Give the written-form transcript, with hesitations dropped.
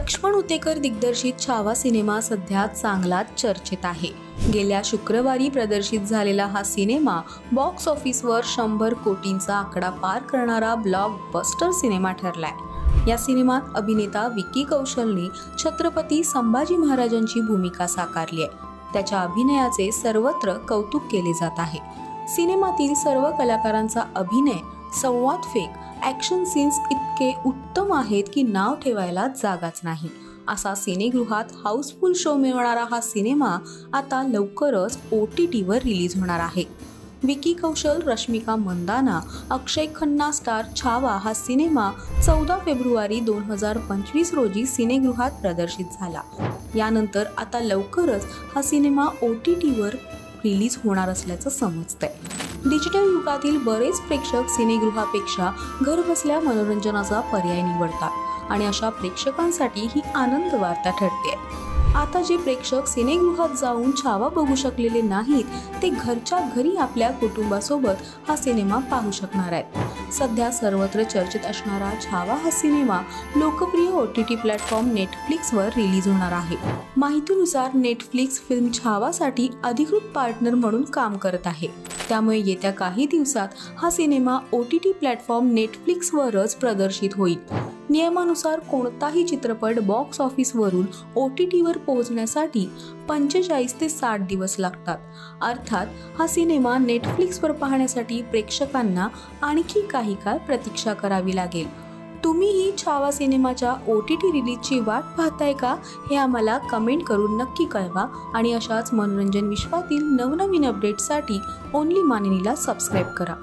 लक्ष्मण उतेकर दिग्दर्शित छावा सिनेमा सध्या चांगलाच चर्चेत आहे। गेल्या शुक्रवारी प्रदर्शित झालेला हा सिनेमा बॉक्स ऑफिसवर 100 कोटींचा आकडा पार करणारा ब्लॉकबस्टर सिनेमा ठरलाय। या सिनेमात अभिनेता विकी कौशलने छत्रपती संभाजी महाराजांची भूमिका साकारली आहे। त्याच्या अभिनयाचे सर्वत्र कौतुक केले जात आहे। सिनेमातील सर्व कलाकारांचा अभिनय, संवाद फेक, ॲक्शन सीन्स इतके उत्तम आहेत की नाव ठेवायला जागाच नाही। असा सिनेगृहात हाऊसफुल शो मिळवणारा हा सिनेमा आता लवकरच OTTवर रिलीज होणार आहे। विकी कौशल, रश्मिका मंदाना, अक्षय खन्ना स्टार छावा हा सिनेमा 14 फेब्रुवारी 2025 रोजी सिनेगृहात प्रदर्शित झाला। यानंतर आता लवकरच हा सिनेमा OTTवर रिलीज होणार असल्याचं समजतंय। डिजिटल युगातील बरेच प्रेक्षक सिनेगृहापेक्षा घरबसल्या मनोरंजनाचा पर्याय निवडतात आणि अशा प्रेक्षकांसाठी ही आनंद वार्ता ठरते। आता जे प्रेक्षक सिनेगृहात जाऊन छावा बघू शकलेले नाहीत, ते घरच्या घरी आपल्या कुटुंबासोबत हा सिनेमा पाहू शकणार आहेत। सध्या सर्वत्र चर्चेत असणारा छावा हा सिनेमा लोकप्रिय OTT प्लॅटफॉर्म नेटफ्लिक्सवर रिलीज होणार आहे। माहितीनुसार नेटफ्लिक्स फिल्म छावासाठी अधिकृत पार्टनर म्हणून काम करत आहे। त्यामुळे येत्या काही दिवसात हा सिनेमा OTT प्लॅटफॉर्म नेटफ्लिक्सवरच प्रदर्शित होईल। नियमानुसार कोणताही चित्रपट बॉक्स ऑफिसवरून OTTवर पोहोचण्यासाठी 45 ते 60 दिवस लागतात। अर्थात हा सिनेमा नेटफ्लिक्सवर पाहण्यासाठी प्रेक्षकांना आणखी काही काळ प्रतीक्षा करावी लागेल। तुम्हीही छावा सिनेमाच्या OTT रिलीजची वाट पाहताय का? हे आम्हाला कमेंट करून नक्की कळवा आणि अशाच मनोरंजन विश्वातील नवनवीन अपडेट्ससाठी ओनली मानिनीला सबस्क्राईब करा।